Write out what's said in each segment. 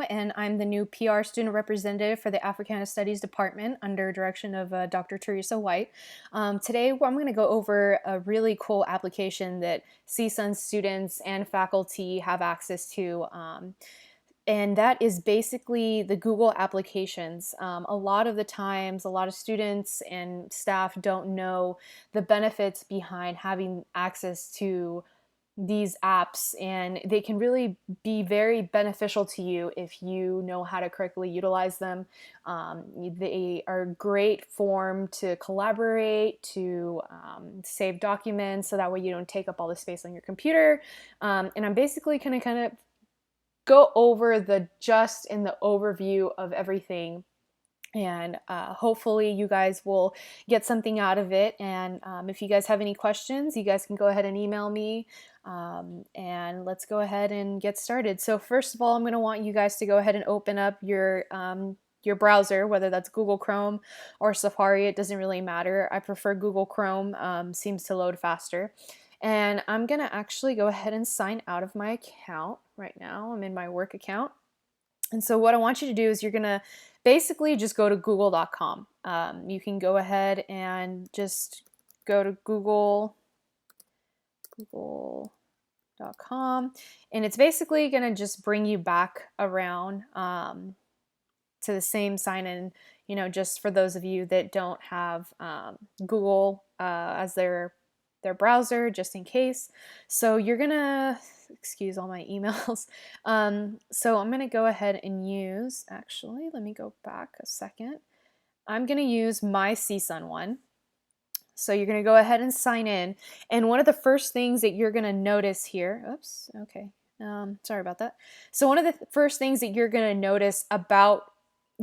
And I'm the new PR student representative for the Africana Studies Department under direction of Dr. Teresa White. Today I'm going to go over a really cool application that CSUN students and faculty have access to. And that is basically the Google applications. A lot of the times, a lot of students and staff don't know the benefits behind having access to these apps, and they can really be very beneficial to you if you know how to correctly utilize them. They are a great form to collaborate, to save documents, so that way you don't take up all the space on your computer. And I'm basically going to kind of go over the gist and the overview of everything, and hopefully you guys will get something out of it. And if you guys have any questions, you guys can go ahead and email me, and let's go ahead and get started. So first of all, I'm going to want you guys to go ahead and open up your browser, whether that's Google Chrome or Safari. It doesn't really matter. I prefer Google Chrome, seems to load faster. And I'm going to actually go ahead and sign out of my account right now. I'm in my work account. And so what I want you to do is you're going to basically just go to google.com. You can go ahead and just go to google.com, and it's basically going to just bring you back around to the same sign in, just for those of you that don't have Google as their browser, just in case. So you're gonna, excuse all my emails. So I'm gonna go ahead and use, actually, let me go back a second. I'm gonna use my CSUN one. So you're gonna go ahead and sign in. And one of the first things that you're gonna notice here, oops, okay, sorry about that. So one of the first things that you're gonna notice about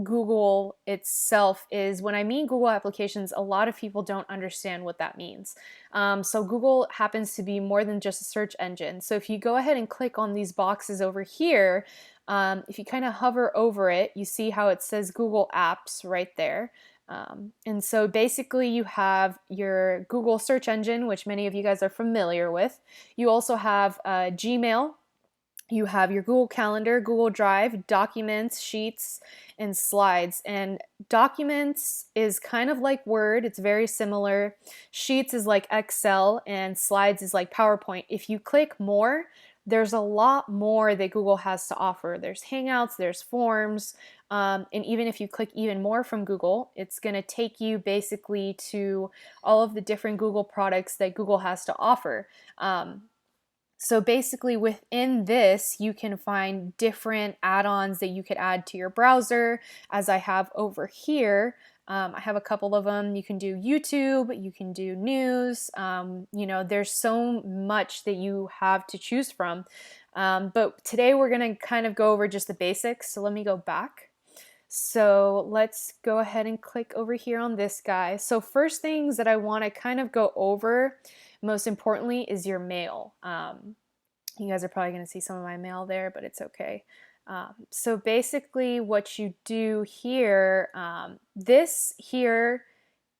Google itself is, when I mean Google applications, a lot of people don't understand what that means. So Google happens to be more than just a search engine. So if you go ahead and click on these boxes over here, if you kind of hover over it, you see how it says Google Apps right there. And so basically you have your Google search engine, which many of you guys are familiar with. You also have Gmail. You have your Google Calendar, Google Drive, Documents, Sheets, and Slides. And Documents is kind of like Word. It's very similar. Sheets is like Excel, and Slides is like PowerPoint. If you click more, there's a lot more that Google has to offer. There's Hangouts, there's Forms, and even if you click even more from Google, it's going to take you basically to all of the different Google products that Google has to offer. So basically within this, you can find different add-ons that you could add to your browser, as I have over here. I have a couple of them. You can do YouTube, you can do news. There's so much that you have to choose from. But today we're going to kind of go over just the basics. So let me go back. So let's go ahead and click over here on this guy. So first things that I want to kind of go over, most importantly, is your mail. You guys are probably going to see some of my mail there, but it's okay. So basically what you do here, this here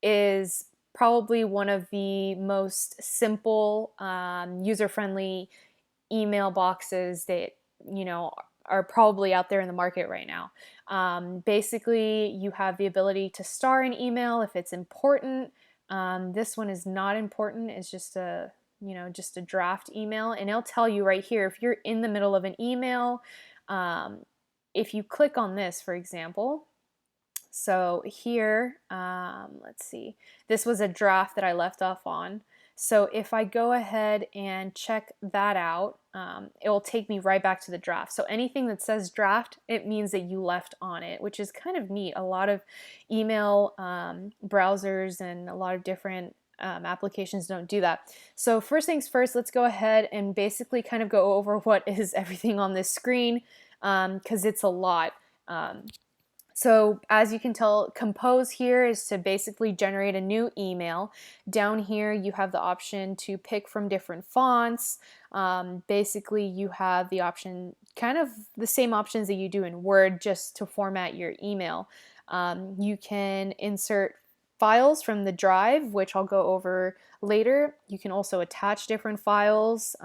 is probably one of the most simple, user-friendly email boxes that, are probably out there in the market right now. Basically, you have the ability to star an email if it's important. This one is not important. It's just a draft email, and it'll tell you right here if you're in the middle of an email. If you click on this, for example, so here, let's see, this was a draft that I left off on. So if I go ahead and check that out, it will take me right back to the draft. So anything that says draft, it means that you left on it, which is kind of neat. A lot of email browsers and a lot of different applications don't do that. So first things first, let's go ahead and basically kind of go over what is everything on this screen, because it's a lot. So as you can tell, compose here is to basically generate a new email. Down here you have the option to pick from different fonts. Basically you have the option, kind of the same options that you do in Word, just to format your email. You can insert files from the drive, which I'll go over later. You can also attach different files.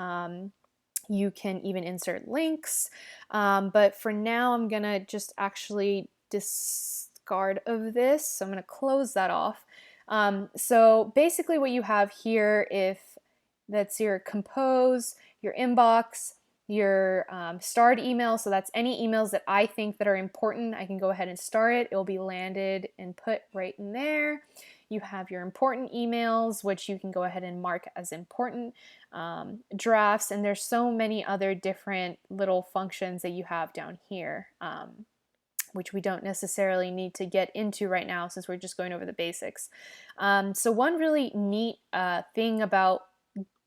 You can even insert links. But for now, I'm gonna just actually discard of this. So I'm gonna close that off. So basically what you have here, if that's your compose, your inbox, your starred email. So that's any emails that I think that are important. I can go ahead and star it. It'll be landed and put right in there. You have your important emails, which you can go ahead and mark as important, drafts, and there's so many other different little functions that you have down here, which we don't necessarily need to get into right now since we're just going over the basics. So one really neat thing about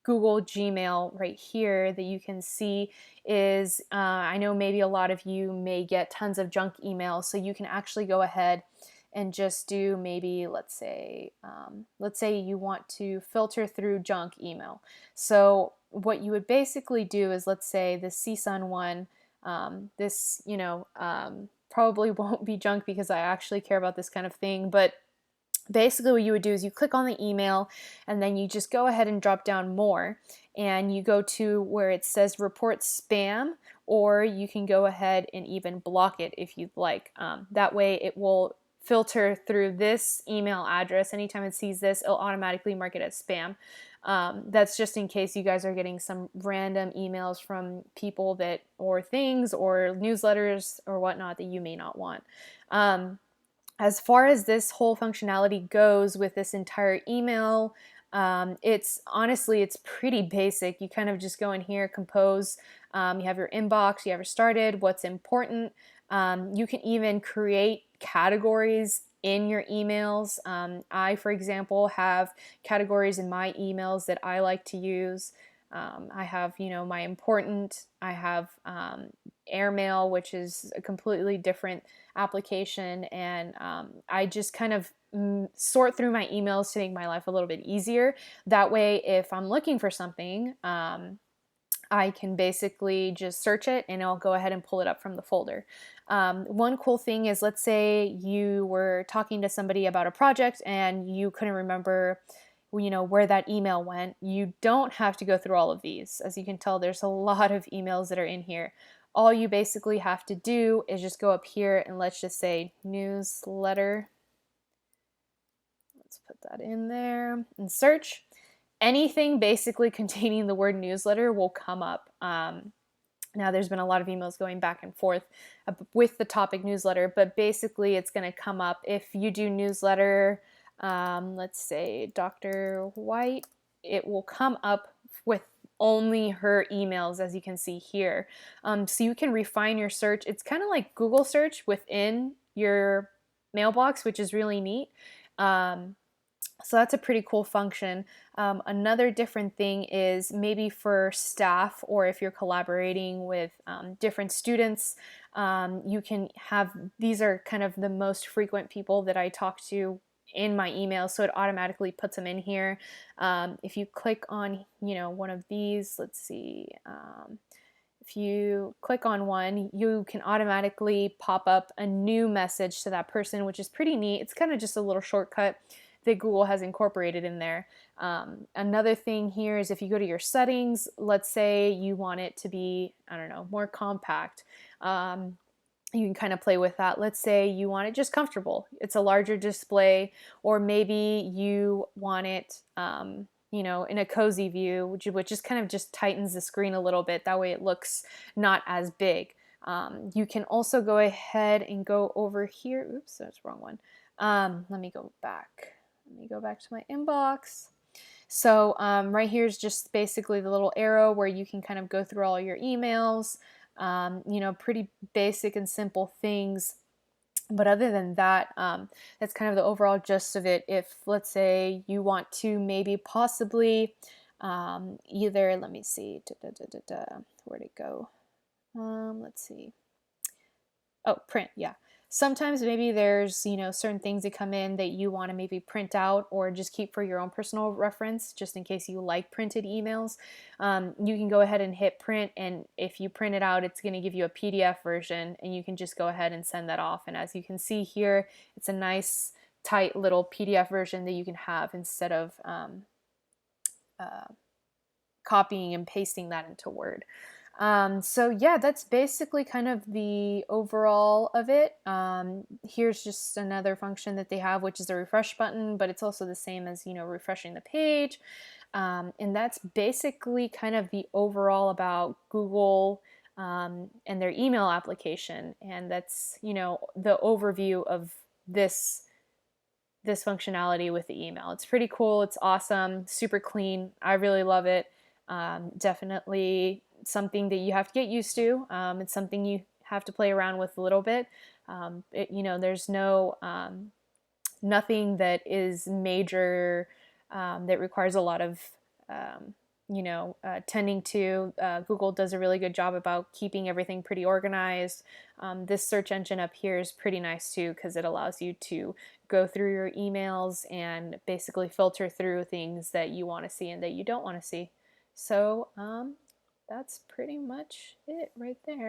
Google Gmail right here that you can see is I know maybe a lot of you may get tons of junk emails, so you can actually go ahead and just do maybe let's say you want to filter through junk email. So what you would basically do is, let's say the CSUN one, this probably won't be junk because I actually care about this kind of thing, but basically what you would do is you click on the email and then you just go ahead and drop down more, and you go to where it says report spam, or you can go ahead and even block it if you'd like. That way it will filter through this email address. Anytime it sees this, it'll automatically mark it as spam. That's just in case you guys are getting some random emails from people that, or things, or newsletters or whatnot that you may not want. As far as this whole functionality goes with this entire email, it's pretty basic. You kind of just go in here, compose, you have your inbox, you have your started, what's important. You can even create categories in your emails. I, for example, have categories in my emails that I like to use. I have, my important, I have airmail, which is a completely different application, and I just kind of sort through my emails to make my life a little bit easier. That way, if I'm looking for something, I can basically just search it and I'll go ahead and pull it up from the folder. One cool thing is, let's say you were talking to somebody about a project and you couldn't remember where that email went. You don't have to go through all of these. As you can tell, there's a lot of emails that are in here. All you basically have to do is just go up here and let's just say newsletter. Let's put that in there and search. Anything basically containing the word newsletter will come up. Now, there's been a lot of emails going back and forth with the topic newsletter, but basically it's going to come up if you do newsletter. Let's say Dr. White, it will come up with only her emails, as you can see here. So you can refine your search. It's kind of like Google search within your mailbox, which is really neat. So that's a pretty cool function. Another different thing is maybe for staff, or if you're collaborating with different students, you can have, these are kind of the most frequent people that I talk to in my email, so it automatically puts them in here. If you click on, one of these, let's see, if you click on one, you can automatically pop up a new message to that person, which is pretty neat. It's kind of just a little shortcut that Google has incorporated in there. Another thing here is if you go to your settings, let's say you want it to be, I don't know, more compact. You can kind of play with that. Let's say you want it just comfortable. It's a larger display, or maybe you want it, in a cozy view, which just kind of just tightens the screen a little bit. That way it looks not as big. You can also go ahead and go over here. Oops, that's the wrong one. Let me go back. Let me go back to my inbox. So right here is just basically the little arrow where you can kind of go through all your emails. Pretty basic and simple things. But other than that, that's kind of the overall gist of it. If, let's say, you want to maybe possibly either, let me see, where'd it go? Let's see. Oh, print, yeah. Sometimes maybe there's, certain things that come in that you want to maybe print out or just keep for your own personal reference, just in case you like printed emails. You can go ahead and hit print, and if you print it out, it's going to give you a PDF version, and you can just go ahead and send that off. And as you can see here, it's a nice, tight little PDF version that you can have instead of copying and pasting that into Word. So yeah, that's basically kind of the overall of it. Here's just another function that they have, which is the refresh button, but it's also the same as, refreshing the page. And that's basically kind of the overall about Google and their email application. And that's, the overview of this functionality with the email. It's pretty cool. It's awesome. Super clean. I really love it. Definitely something that you have to get used to. It's something you have to play around with a little bit. There's nothing that is major that requires a lot of tending to. Google does a really good job about keeping everything pretty organized. This search engine up here is pretty nice too, because it allows you to go through your emails and basically filter through things that you want to see and that you don't want to see. So that's pretty much it right there.